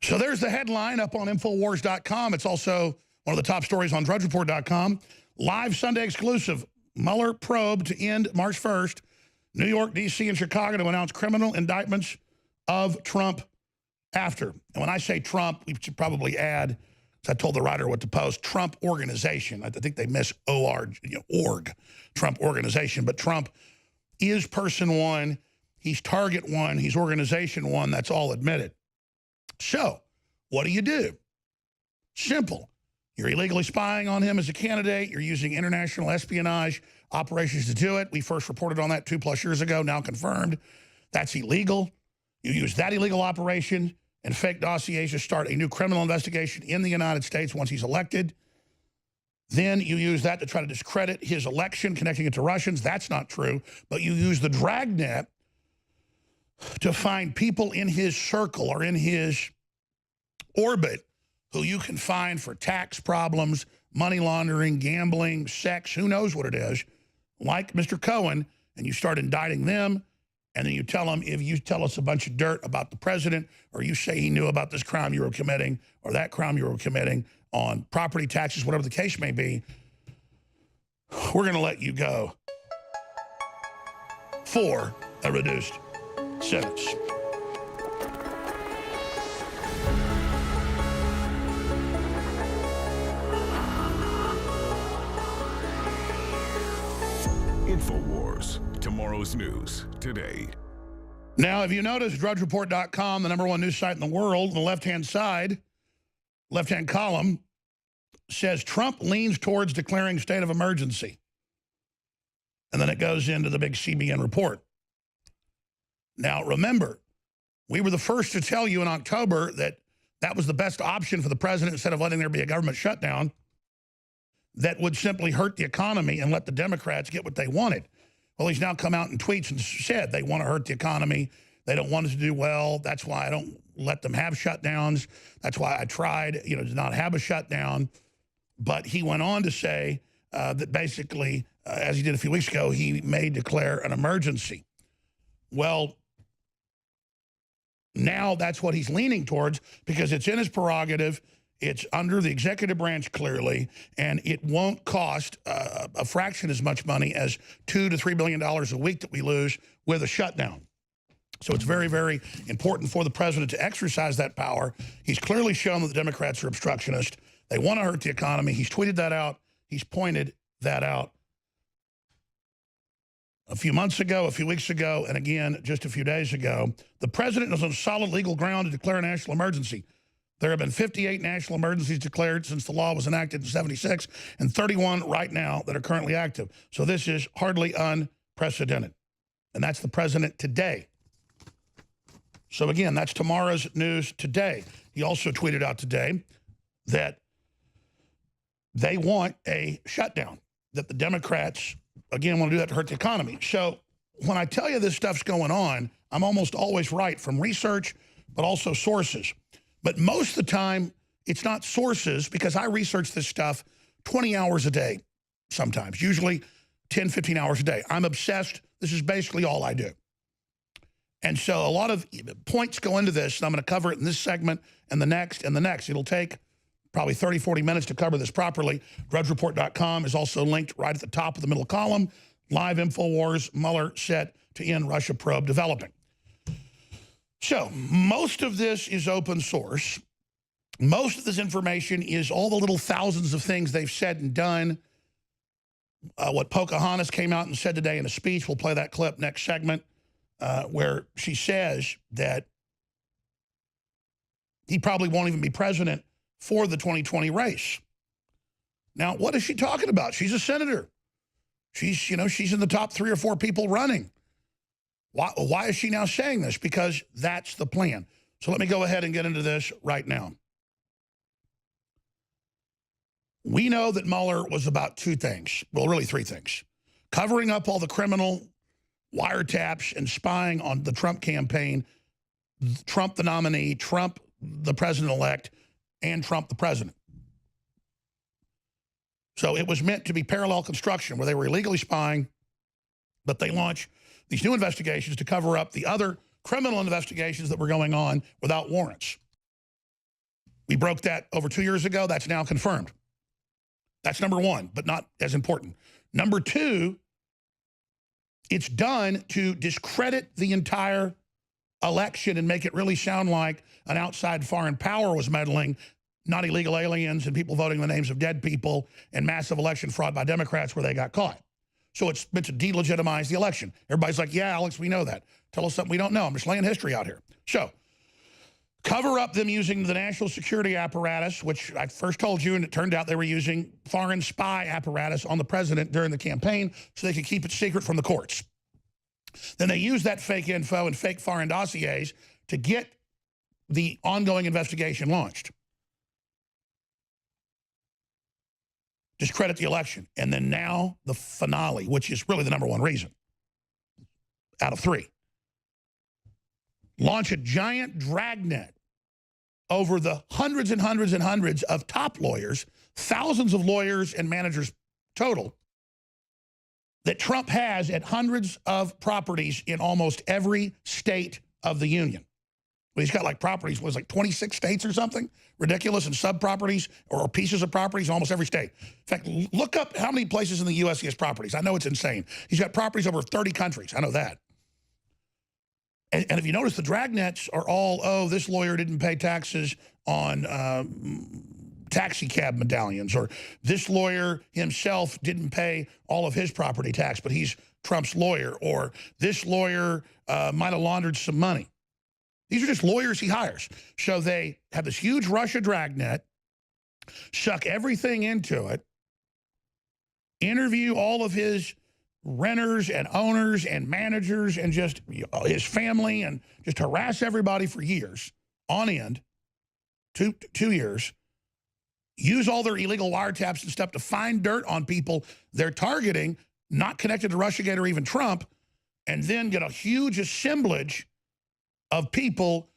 So there's the headline up on Infowars.com. It's also one of the top stories on DrudgeReport.com. Live Sunday exclusive. Mueller probe to end March 1st. New York, D.C., and Chicago to announce criminal indictments of Trump after. And when I say Trump, we should probably add, as I told the writer what to post, Trump Organization. I think they miss org, Trump Organization. But Trump is person one. He's target one. He's organization one. That's all admitted. So what do? Simple. You're illegally spying on him as a candidate. You're using international espionage operations to do it. We first reported on that 2+ years ago, now confirmed. That's illegal. You use that illegal operation and fake dossiers to start a new criminal investigation in the United States once he's elected. Then you use that to try to discredit his election, connecting it to Russians. That's not true. But you use the dragnet to find people in his circle or in his orbit who you can find for tax problems, money laundering, gambling, sex, who knows what it is, like Mr. Cohen, and you start indicting them, and then you tell them, if you tell us a bunch of dirt about the president, or you say he knew about this crime you were committing, or that crime you were committing on property taxes, whatever the case may be, we're going to let you go for a reduced sentence. Infowars, tomorrow's news today. Now, if you notice, DrudgeReport.com, the #1 news site in the world, on the left-hand side, left-hand column, says Trump leans towards declaring state of emergency. And then it goes into the big CBN report. Now, remember, we were the first to tell you in October that that was the best option for the president instead of letting there be a government shutdown that would simply hurt the economy and let the Democrats get what they wanted. Well, he's now come out in tweets and said they want to hurt the economy. They don't want us to do well. That's why I don't let them have shutdowns. That's why I tried, to not have a shutdown. But he went on to say that basically, as he did a few weeks ago, he may declare an emergency. Well, now that's what he's leaning towards because it's in his prerogative. It's under the executive branch clearly, and it won't cost a fraction as much money as $2 to $3 billion a week that we lose with a shutdown. So it's very, very important for the president to exercise that power. He's clearly shown that the Democrats are obstructionist. They want to hurt the economy. He's tweeted that out. He's pointed that out a few months ago, a few weeks ago, and again, just a few days ago. The president is on solid legal ground to declare a national emergency. There have been 58 national emergencies declared since the law was enacted in '76 and 31 right now that are currently active. So this is hardly unprecedented. And that's the president today. So again, that's tomorrow's news today. He also tweeted out today that they want a shutdown, that the Democrats, again, want to do that to hurt the economy. So when I tell you this stuff's going on, I'm almost always right from research, but also sources. But most of the time, it's not sources because I research this stuff 20 hours a day sometimes, usually 10, 15 hours a day. I'm obsessed. This is basically all I do. And so a lot of points go into this, and I'm going to cover it in this segment and the next and the next. It'll take probably 30, 40 minutes to cover this properly. DrudgeReport.com is also linked right at the top of the middle column. Live Infowars, Mueller set to end Russia probe developing. So most of this is open source. Most of this information is all the little thousands of things they've said and done. What Pocahontas came out and said today in a speech, we'll play that clip next segment, where she says that he probably won't even be president for the 2020 race. Now, what is she talking about? She's a senator. She's, she's in the top 3 or 4 people running. Why is she now saying this? Because that's the plan. So let me go ahead and get into this right now. We know that Mueller was about 2 things. Well, really 3 things. Covering up all the criminal wiretaps and spying on the Trump campaign, Trump the nominee, Trump the president-elect, and Trump the president. So it was meant to be parallel construction where they were illegally spying, but they launched these new investigations to cover up the other criminal investigations that were going on without warrants. We broke that over 2 years ago. That's now confirmed. That's number one, but not as important. Number two, it's done to discredit the entire election and make it really sound like an outside foreign power was meddling, not illegal aliens and people voting in the names of dead people and massive election fraud by Democrats where they got caught. So it's meant to delegitimize the election. Everybody's like, yeah, Alex, we know that. Tell us something we don't know. I'm just laying history out here. So cover up them using the national security apparatus, which I first told you, and it turned out they were using foreign spy apparatus on the president during the campaign so they could keep it secret from the courts. Then they used that fake info and fake foreign dossiers to get the ongoing investigation launched. Discredit the election. And then now the finale, which is really the number one reason out of three. Launch a giant dragnet over the hundreds and hundreds and hundreds of top lawyers, thousands of lawyers and managers total, that Trump has at hundreds of properties in almost every state of the union. Well, he's got like properties, was like 26 states or something? Ridiculous, and sub-properties or pieces of properties in almost every state. In fact, look up how many places in the U.S. he has properties. I know it's insane. He's got properties over 30 countries. I know that. And if you notice, the dragnets are all, oh, this lawyer didn't pay taxes on taxi cab medallions, or this lawyer himself didn't pay all of his property tax, but he's Trump's lawyer, or this lawyer might have laundered some money. These are just lawyers he hires. So they have this huge Russia dragnet, suck everything into it, interview all of his renters and owners and managers and just his family, and just harass everybody for years on end, two years, use all their illegal wiretaps and stuff to find dirt on people they're targeting, not connected to Russiagate or even Trump, and then get a huge assemblage of people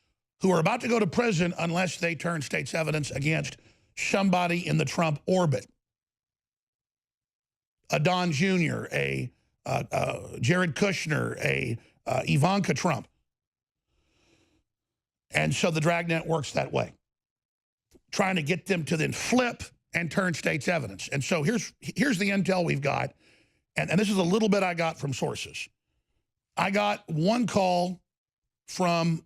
who are about to go to prison unless they turn state's evidence against somebody in the Trump orbit. A Don Jr., a Jared Kushner, a Ivanka Trump. And so the dragnet works that way, trying to get them to then flip and turn state's evidence. And so here's the intel we've got, and this is a little bit I got from sources. I got one call from,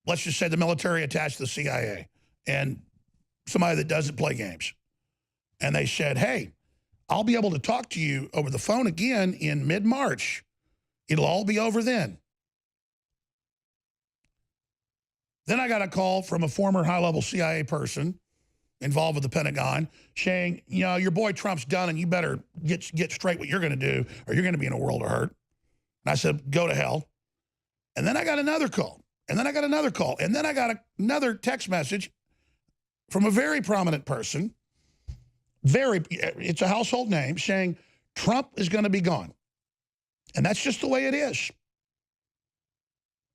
let's just say, the military attached to the CIA, and somebody that doesn't play games. And they said, hey, I'll be able to talk to you over the phone again in mid-March. It'll all be over then. Then I got a call from a former high-level CIA person involved with the Pentagon saying, you know, your boy Trump's done and you better get straight what you're going to do or you're going to be in a world of hurt. And I said, go to hell. And then I got another call. And then I got another call. And then I got another text message from a very prominent person, it's a household name, saying Trump is going to be gone. And that's just the way it is.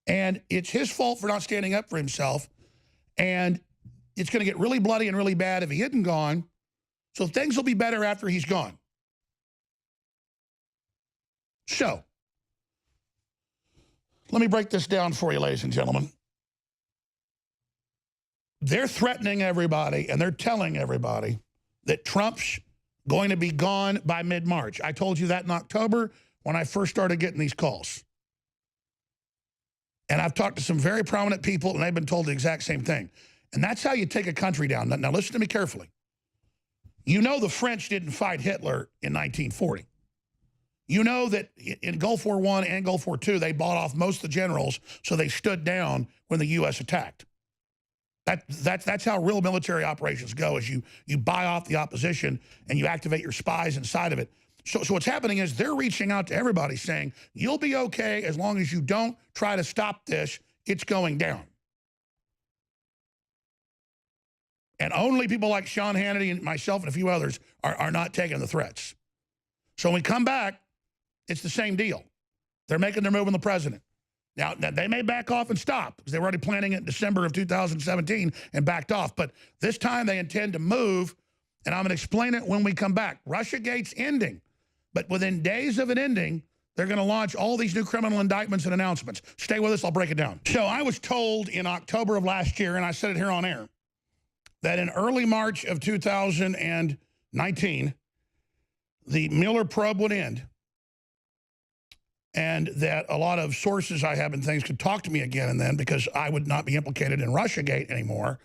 And it's his fault for not standing up for himself. And it's going to get really bloody and really bad if he isn't gone. So things will be better after he's gone. So let me break this down for you, ladies and gentlemen. They're threatening everybody and they're telling everybody that Trump's going to be gone by mid-March. I told you that in October when I first started getting these calls. And I've talked to some very prominent people, and they've been told the exact same thing. And that's how you take a country down. Now listen to me carefully. You know the French didn't fight Hitler in 1940. You know that in Gulf War I and Gulf War II, they bought off most of the generals, so they stood down when the U.S. attacked. That's how real military operations go, is you buy off the opposition and you activate your spies inside of it. So what's happening is they're reaching out to everybody saying, you'll be okay as long as you don't try to stop this. It's going down. And only people like Sean Hannity and myself and a few others are not taking the threats. So when we come back, it's the same deal. They're making their move on the president. Now, they may back off and stop because they were already planning it in December of 2017 and backed off. But this time they intend to move, and I'm going to explain it when we come back. Russiagate's ending. But within days of it ending, They're going to launch all these new criminal indictments and announcements. Stay with us. I'll break it down. So I was told in October of last year, and I said it here on air, that in early March of 2019, the Mueller probe would end, and that a lot of sources I have and things could talk to me again and then, because I would not be implicated in Russiagate anymore,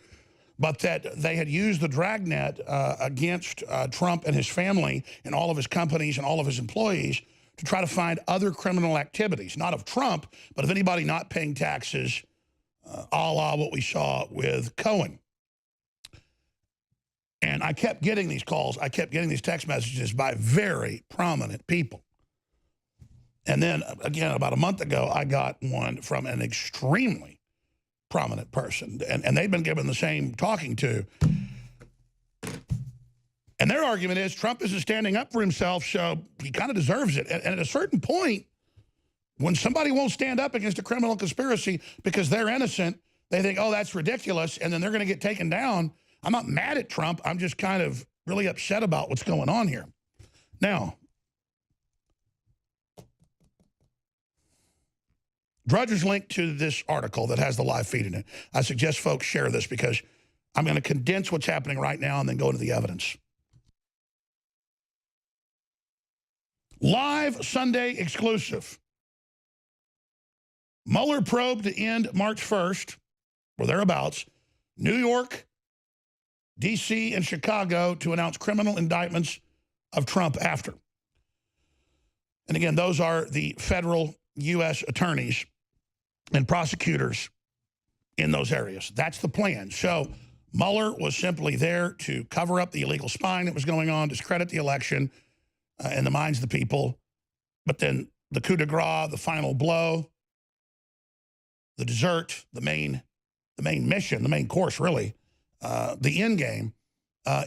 but that they had used the Dragnet against Trump and his family and all of his companies and all of his employees to try to find other criminal activities, not of Trump, but of anybody not paying taxes, a la what we saw with Cohen. And I kept getting these calls. I kept getting these text messages by very prominent people. And then, again, about a month ago, I got one from an extremely prominent person. And they've been given the same talking to. And their argument is Trump isn't standing up for himself, so he kind of deserves it. And at a certain point, when somebody won't stand up against a criminal conspiracy because they're innocent, they think, oh, that's ridiculous, and then they're going to get taken down. I'm not mad at Trump. I'm just kind of really upset about what's going on here. Now, Drudge's link to this article that has the live feed in it. I suggest folks share this because I'm going to condense what's happening right now and then go into the evidence. Live Sunday exclusive. Mueller probe to end March 1st, or thereabouts. New York, D.C., and Chicago to announce criminal indictments of Trump after. And again, those are the federal U.S. attorneys and prosecutors in those areas. That's the plan. So Mueller was simply there to cover up the illegal spying that was going on, discredit the election in the minds of the people. But then the coup de grace, the final blow, the dessert, the main mission, the main course, really, the end game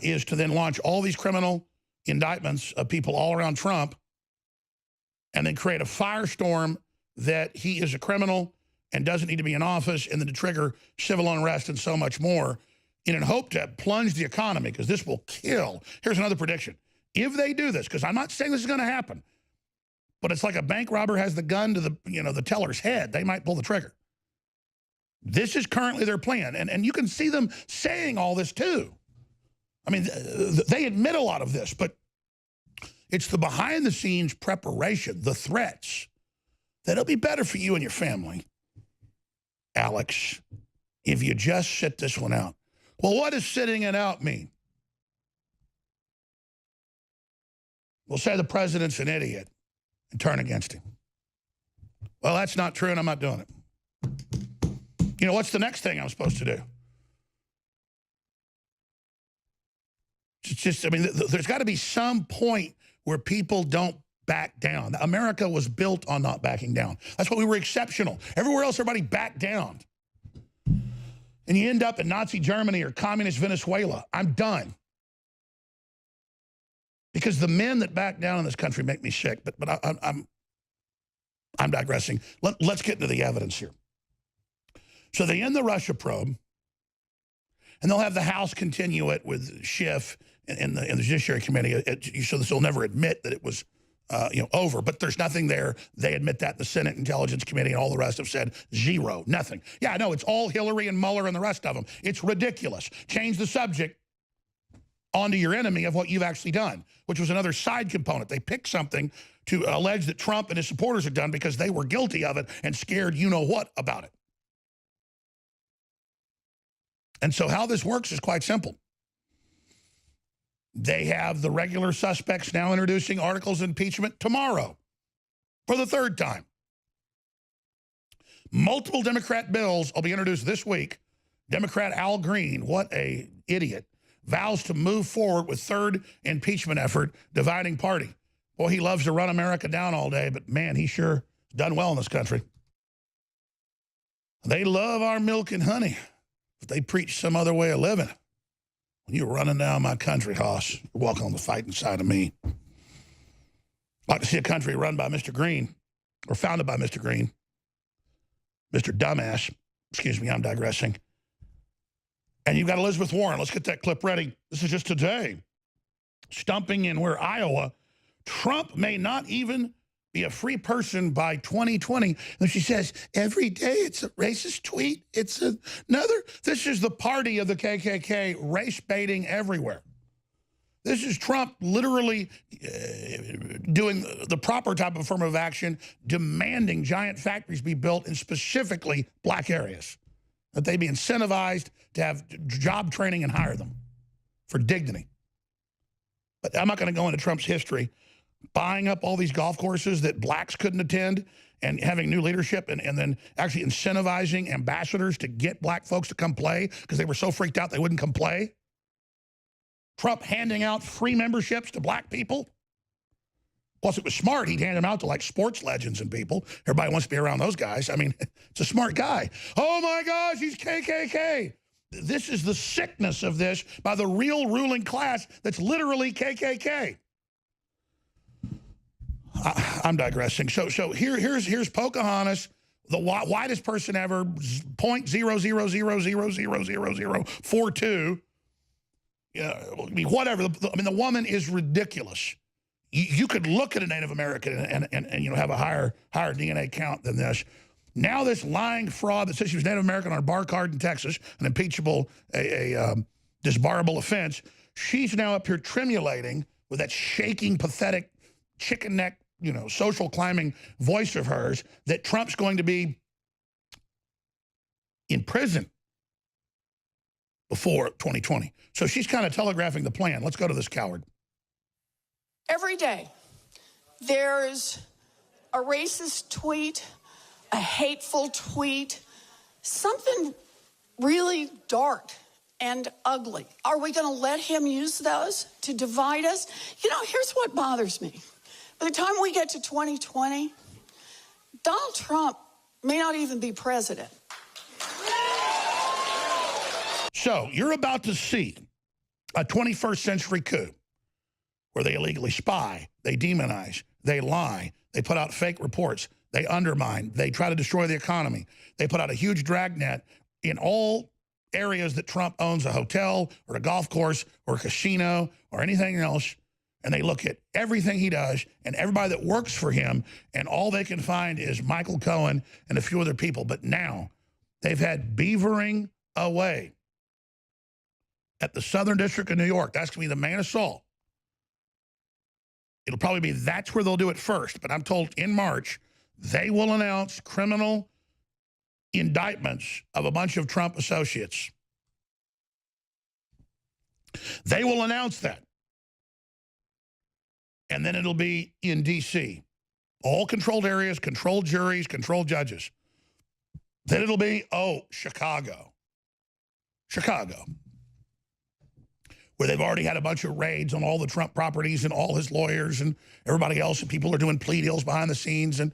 is to then launch all these criminal indictments of people all around Trump and then create a firestorm that he is a criminal and doesn't need to be in office, and then to trigger civil unrest and so much more in an hope to plunge the economy, because this will kill. Here's another prediction. If they do this, because I'm not saying this is going to happen, but it's like a bank robber has the gun to the, the teller's head. They might pull the trigger. This is currently their plan. And you can see them saying all this too. I mean, they admit a lot of this, but it's the behind the scenes preparation, the threats, that'll be better for you and your family, Alex, if you just sit this one out. Well, what does sitting it out mean? We'll say the president's an idiot and turn against him. Well, that's not true, and I'm not doing it. You know, what's the next thing I'm supposed to do? It's just, I mean, there's got to be some point where people don't back down. America was built on not backing down. That's why we were exceptional. Everywhere else, everybody backed down. And you end up in Nazi Germany or communist Venezuela. I'm done. Because the men that back down in this country make me sick. But I'm digressing. Let's get into the evidence here. So they end the Russia probe, and they'll have the House continue it with Schiff in the Judiciary Committee, so they'll never admit that it was over. But there's nothing there. They admit that. The Senate Intelligence Committee and all the rest have said zero, nothing. Yeah, I know, it's all Hillary and Mueller and the rest of them. It's ridiculous. Change the subject onto your enemy of what you've actually done, which was another side component. They picked something to allege that Trump and his supporters had done because they were guilty of it and scared you-know-what about it. And so how this works is quite simple. They have the regular suspects now introducing articles of impeachment tomorrow for the third time. Multiple Democrat bills will be introduced this week. Democrat Al Green, what a idiot, vows to move forward with third impeachment effort, dividing party. Boy, he loves to run America down all day, but man, he sure done well in this country. They love our milk and honey. If they preach some other way of living, when you're running down my country, Hoss, you're walking on the fighting side of me. I'd like to see a country run by Mr. Green, or founded by Mr. Green, Mr. Dumbass. Excuse me, I'm digressing. And you've got Elizabeth Warren. Let's get that clip ready. This is just today. Stumping in Iowa, Trump may not even be a free person by 2020. And she says, every day it's a racist tweet. It's another. This is the party of the KKK, race baiting everywhere. This is Trump literally doing the proper type of affirmative action, demanding giant factories be built in specifically black areas, that they be incentivized to have job training and hire them for dignity. But I'm not going to go into Trump's history, buying up all these golf courses that blacks couldn't attend and having new leadership and then actually incentivizing ambassadors to get black folks to come play because they were so freaked out they wouldn't come play. Trump handing out free memberships to black people. Plus, it was smart. He'd hand them out to, like, sports legends and people. Everybody wants to be around those guys. I mean, it's a smart guy. Oh, my gosh, he's KKK. This is the sickness of this by the real ruling class that's literally KKK. I'm digressing. So here's Pocahontas, the whitest person ever, 0.000000042. Yeah, I mean, whatever. I mean, the woman is ridiculous. You could look at a Native American and you know, have a higher DNA count than this. Now this lying fraud that says she was Native American on her bar card in Texas, an impeachable, disbarable offense, she's now up here tremulating with that shaking, pathetic, chicken neck, you know, social climbing voice of hers that Trump's going to be in prison before 2020. So she's kind of telegraphing the plan. Let's go to this coward. Every day, there's a racist tweet, a hateful tweet, something really dark and ugly. Are we going to let him use those to divide us? You know, here's what bothers me. By the time we get to 2020, Donald Trump may not even be president. So you're about to see a 21st century coup where they illegally spy, they demonize, they lie, they put out fake reports, they undermine, they try to destroy the economy. They put out a huge dragnet in all areas that Trump owns, a hotel or a golf course or a casino or anything else, and they look at everything he does and everybody that works for him, and all they can find is Michael Cohen and a few other people. But now they've had beavering away at the Southern District of New York. That's going to be the main assault. It'll probably be that's where they'll do it first. But I'm told in March, they will announce criminal indictments of a bunch of Trump associates. They will announce that. And then it'll be in D.C. All controlled areas, controlled juries, controlled judges. Then it'll be, Chicago. Chicago. Where they've already had a bunch of raids on all the Trump properties and all his lawyers and everybody else, and people are doing plea deals behind the scenes, and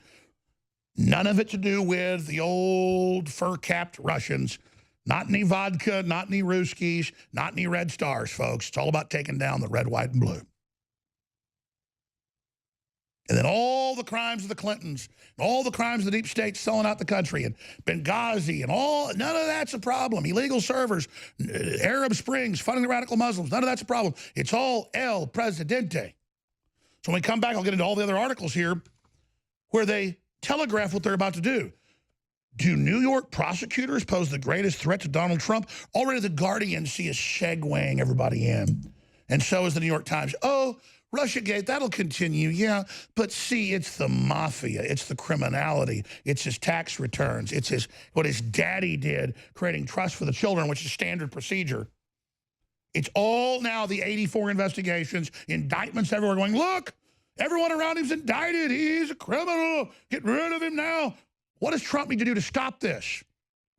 none of it to do with the old fur-capped Russians. Not any vodka, not any Ruskies, not any Red Stars, folks. It's all about taking down the red, white, and blue. And then all the crimes of the Clintons, and all the crimes of the deep state selling out the country, and Benghazi, and all, none of that's a problem. Illegal servers, Arab Springs, funding the radical Muslims, none of that's a problem. It's all El Presidente. So when we come back, I'll get into all the other articles here where they telegraph what they're about to do. Do New York prosecutors pose the greatest threat to Donald Trump? Already the Guardian see is segueing everybody in. And so is the New York Times. Oh, Russiagate, that'll continue, yeah. But see, it's the mafia. It's the criminality. It's his tax returns. It's what his daddy did, creating trust for the children, which is standard procedure. It's all now the 84 investigations, indictments everywhere going, look, everyone around him's indicted. He's a criminal. Get rid of him now. What does Trump need to do to stop this?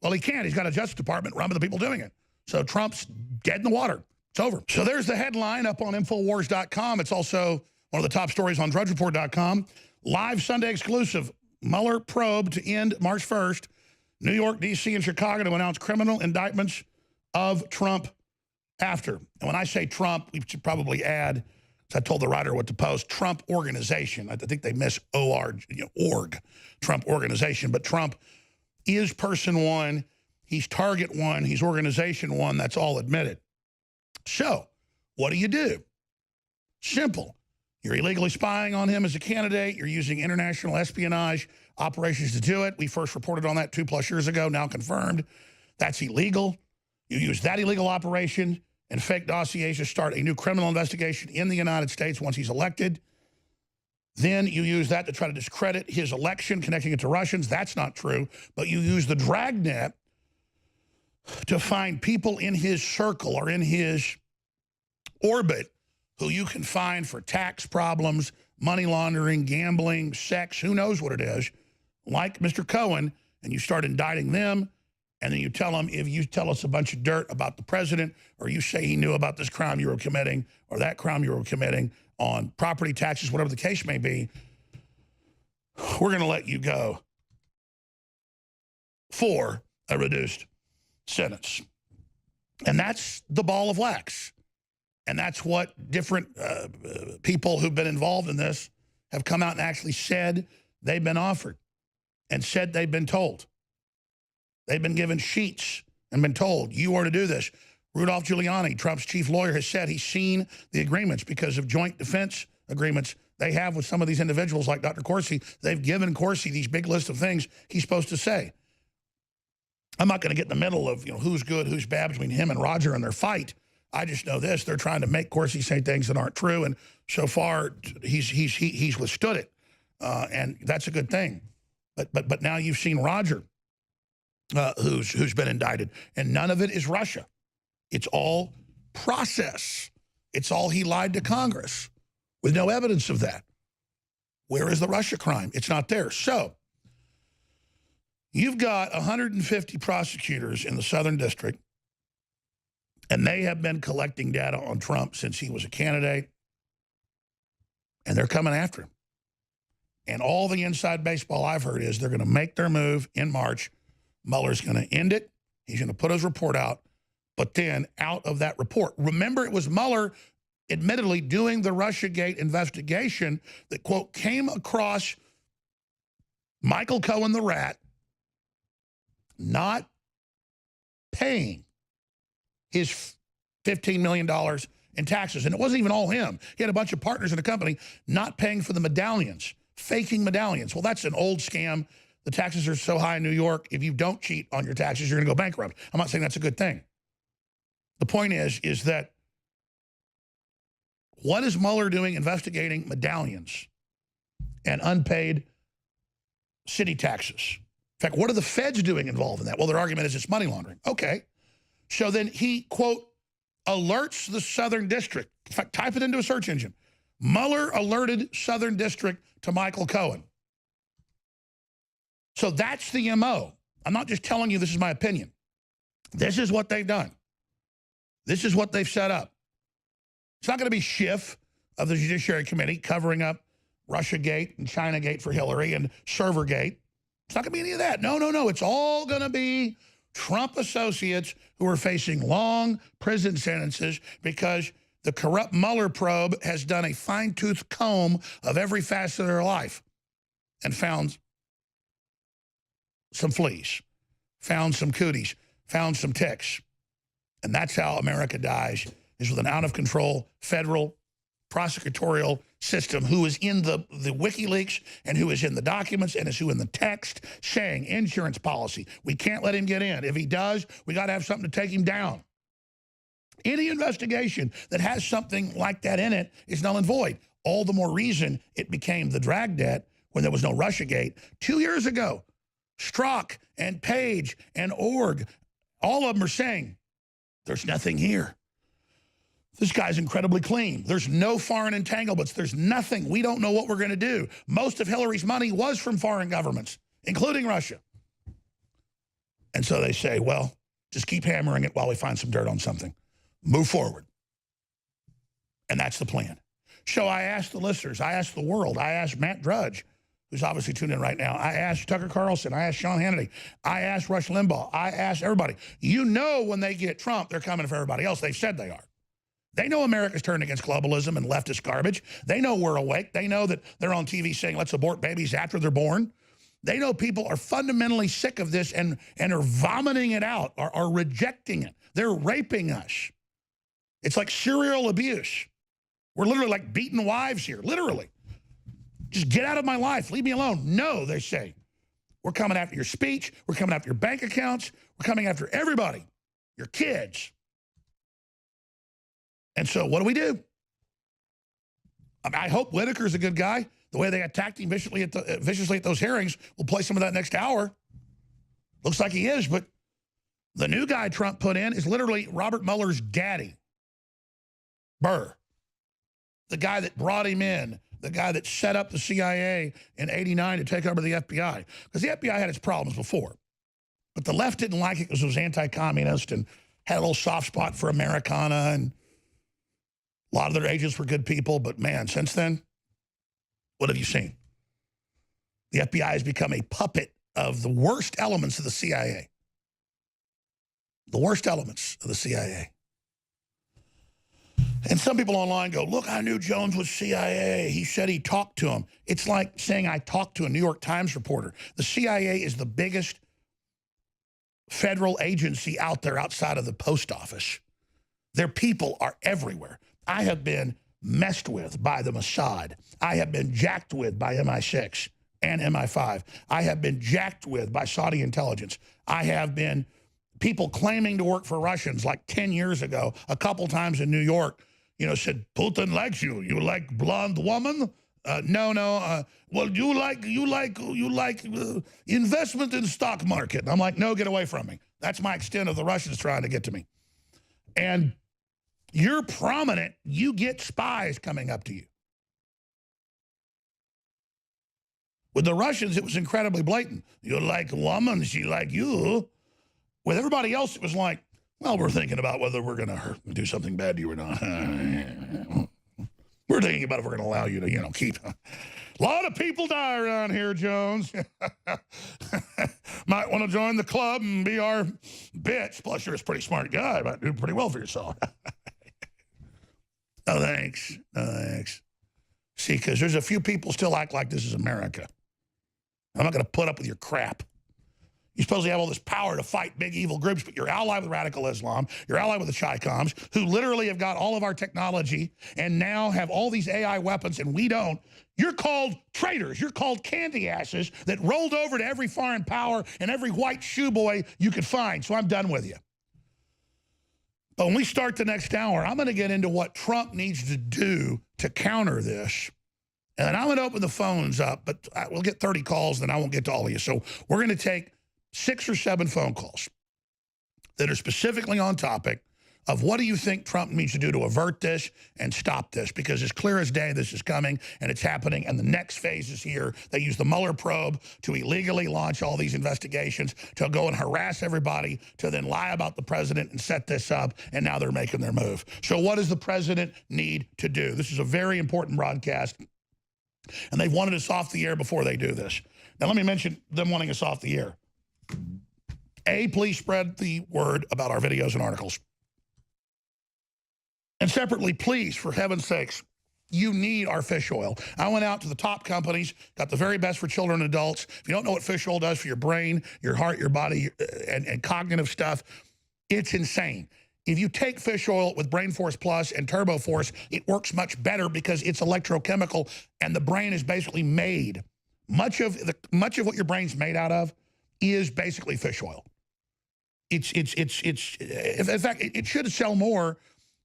Well, he can't. He's got a Justice Department run by the people doing it. So Trump's dead in the water. It's over. So there's the headline up on Infowars.com. It's also one of the top stories on DrudgeReport.com. Live Sunday exclusive. Mueller probe to end March 1st. New York, D.C., and Chicago to announce criminal indictments of Trump after. And when I say Trump, we should probably add, as I told the writer what to post, Trump Organization. I think they miss org, Trump Organization. But Trump is person one. He's target one. He's organization one. That's all admitted. So what do? Simple. You're illegally spying on him as a candidate. You're using international espionage operations to do it. We first reported on that 2+ years ago, now confirmed. That's illegal. You use that illegal operation and fake dossiers to start a new criminal investigation in the United States once he's elected. Then you use that to try to discredit his election, connecting it to Russians. That's not true. But you use the dragnet to find people in his circle or in his orbit who you can find for tax problems, money laundering, gambling, sex, who knows what it is, like Mr. Cohen, and you start indicting them, and then you tell them, if you tell us a bunch of dirt about the president, or you say he knew about this crime you were committing, or that crime you were committing on property taxes, whatever the case may be, we're going to let you go for a reduced sentence. And that's the ball of wax. And that's what different people who've been involved in this have come out and actually said they've been offered and said they've been told. They've been given sheets and been told, you are to do this. Rudolph Giuliani, Trump's chief lawyer, has said he's seen the agreements because of joint defense agreements they have with some of these individuals like Dr. Corsi. They've given Corsi these big list of things he's supposed to say. I'm not going to get in the middle of who's good, who's bad between him and Roger and their fight. I just know this: they're trying to make Corsi say things that aren't true, and so far he's withstood it, and that's a good thing. But now you've seen Roger, who's been indicted, and none of it is Russia. It's all process. It's all he lied to Congress with no evidence of that. Where is the Russia crime? It's not there. So you've got 150 prosecutors in the Southern District, and they have been collecting data on Trump since he was a candidate, and they're coming after him. And all the inside baseball I've heard is they're going to make their move in March. Mueller's going to end it. He's going to put his report out. But then out of that report, remember, it was Mueller admittedly doing the Russiagate investigation that, quote, came across Michael Cohen, the rat, not paying his $15 million in taxes. And it wasn't even all him. He had a bunch of partners in the company not paying for the medallions, faking medallions. Well, that's an old scam. The taxes are so high in New York, if you don't cheat on your taxes, you're going to go bankrupt. I'm not saying that's a good thing. The point is that what is Mueller doing investigating medallions and unpaid city taxes? In fact, what are the feds doing involved in that? Well, their argument is it's money laundering. Okay. So then he, quote, alerts the Southern District. In fact, type it into a search engine. Mueller alerted Southern District to Michael Cohen. So that's the MO. I'm not just telling you this is my opinion. This is what they've done. This is what they've set up. It's not going to be Schiff of the Judiciary Committee covering up Russiagate and Chinagate for Hillary and Servergate. It's not going to be any of that. No, no, no. It's all going to be Trump associates who are facing long prison sentences because the corrupt Mueller probe has done a fine-tooth comb of every facet of their life and found some fleas, found some cooties, found some ticks. And that's how America dies, is with an out-of-control federal prosecutorial system who is in the WikiLeaks and who is in the documents and is who in the text saying insurance policy. We can't let him get in. If he does, we got to have something to take him down. Any investigation that has something like that in it is null and void. All the more reason it became the Dragnet when there was no Russiagate. 2 years ago, Strzok and Page and Org, all of them are saying, there's nothing here. This guy's incredibly clean. There's no foreign entanglements. There's nothing. We don't know what we're going to do. Most of Hillary's money was from foreign governments, including Russia. And so they say, well, just keep hammering it while we find some dirt on something. Move forward. And that's the plan. So I asked the listeners, I asked the world, I asked Matt Drudge, who's obviously tuned in right now. I asked Tucker Carlson. I asked Sean Hannity. I asked Rush Limbaugh. I asked everybody. You know when they get Trump, they're coming for everybody else. They've said they are. They know America's turned against globalism and leftist garbage. They know we're awake. They know that they're on TV saying, let's abort babies after they're born. They know people are fundamentally sick of this and are vomiting it out, are rejecting it. They're raping us. It's like serial abuse. We're literally like beating wives here, literally. Just get out of my life. Leave me alone. No, they say. We're coming after your speech. We're coming after your bank accounts. We're coming after everybody, your kids. And so what do? I hope Whitaker's a good guy. The way they attacked him viciously at those hearings, we'll play some of that next hour. Looks like he is, but the new guy Trump put in is literally Robert Mueller's daddy, Burr. The guy that brought him in, the guy that set up the CIA in '89 to take over the FBI. Because the FBI had its problems before. But the left didn't like it because it was anti-communist and had a little soft spot for Americana, and a lot of their agents were good people. But man, since then, what have you seen? The FBI has become a puppet of the worst elements of the CIA. The worst elements of the CIA. And some people online go, look, I knew Jones was CIA. He said he talked to him. It's like saying I talked to a New York Times reporter. The CIA is the biggest federal agency out there outside of the post office. Their people are everywhere. I have been messed with by the Mossad. I have been jacked with by MI6 and MI5. I have been jacked with by Saudi intelligence. I have been people claiming to work for Russians like 10 years ago, a couple times in New York, said, Putin likes you. You like blonde woman? No. Well, you like investment in stock market. I'm like, no, get away from me. That's my extent of the Russians trying to get to me. And you're prominent, you get spies coming up to you. With the Russians, it was incredibly blatant. You like a woman, she like you. With everybody else, it was like, well, we're thinking about whether we're going to do something bad to you or not. We're thinking about if we're going to allow you to, keep. A lot of people die around here, Jones. Might want to join the club and be our bitch. Plus, you're a pretty smart guy. Might do pretty well for yourself. No, thanks. No, thanks. See, because there's a few people still act like this is America. I'm not going to put up with your crap. You supposedly have all this power to fight big evil groups, but you're allied with radical Islam, you're allied with the Chi-Coms, who literally have got all of our technology and now have all these AI weapons, and we don't. You're called traitors. You're called candy asses that rolled over to every foreign power and every white shoe boy you could find. So I'm done with you. But when we start the next hour, I'm going to get into what Trump needs to do to counter this. And I'm going to open the phones up, but we'll get 30 calls, then I won't get to all of you. So we're going to take 6 or 7 phone calls that are specifically on topic of what do you think Trump needs to do to avert this and stop this? Because it's clear as day this is coming and it's happening, and the next phase is here. They use the Mueller probe to illegally launch all these investigations, to go and harass everybody, to then lie about the president and set this up, and now they're making their move. So what does the president need to do? This is a very important broadcast, and they've wanted us off the air before they do this. Now let me mention them wanting us off the air. A, please spread the word about our videos and articles. And separately, please, for heaven's sakes, you need our fish oil. I went out to the top companies, got the very best for children and adults. If you don't know what fish oil does for your brain, your heart, your body, and cognitive stuff, it's insane. If you take fish oil with Brain Force Plus and Turbo Force, it works much better because it's electrochemical, and the brain is basically made. Much of what your brain's made out of is basically fish oil. In fact, it should sell more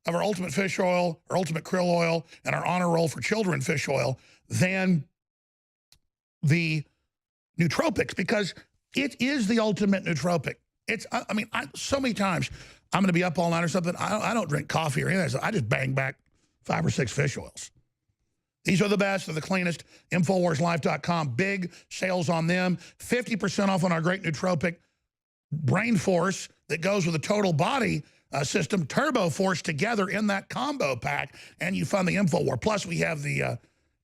of our Ultimate Fish Oil, our Ultimate Krill Oil, and our Honor Roll for Children Fish Oil than the nootropics, because it is the ultimate nootropic. So many times I'm going to be up all night or something. I don't drink coffee or anything. So I just bang back 5 or 6 fish oils. These are the best. They're the cleanest. InfoWarsLife.com. Big sales on them. 50% off on our great nootropic Brain Force that goes with a total body system, Turbo Force, together in that combo pack, and you fund the InfoWar. Plus, we have the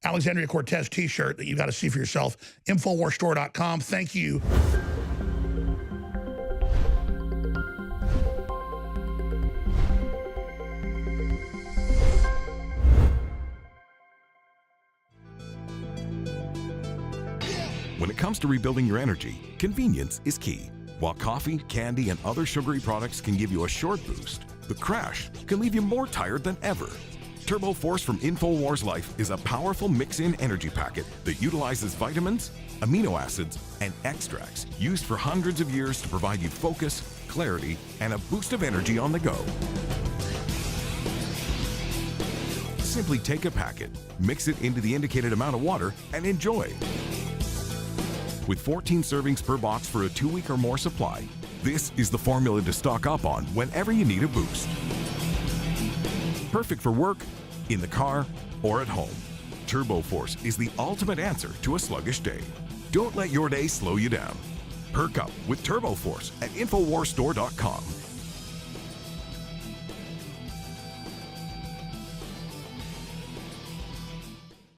Alexandria Cortez T-shirt that you got to see for yourself. InfoWarsStore.com. Thank you. When it comes to rebuilding your energy, convenience is key. While coffee, candy, and other sugary products can give you a short boost, the crash can leave you more tired than ever. Turbo Force from InfoWars Life is a powerful mix-in energy packet that utilizes vitamins, amino acids, and extracts used for hundreds of years to provide you focus, clarity, and a boost of energy on the go. Simply take a packet, mix it into the indicated amount of water, and enjoy. With 14 servings per box for a 2-week or more supply, this is the formula to stock up on whenever you need a boost. Perfect for work, in the car, or at home. Turbo Force is the ultimate answer to a sluggish day. Don't let your day slow you down. Perk up with Turbo Force at InfoWarsStore.com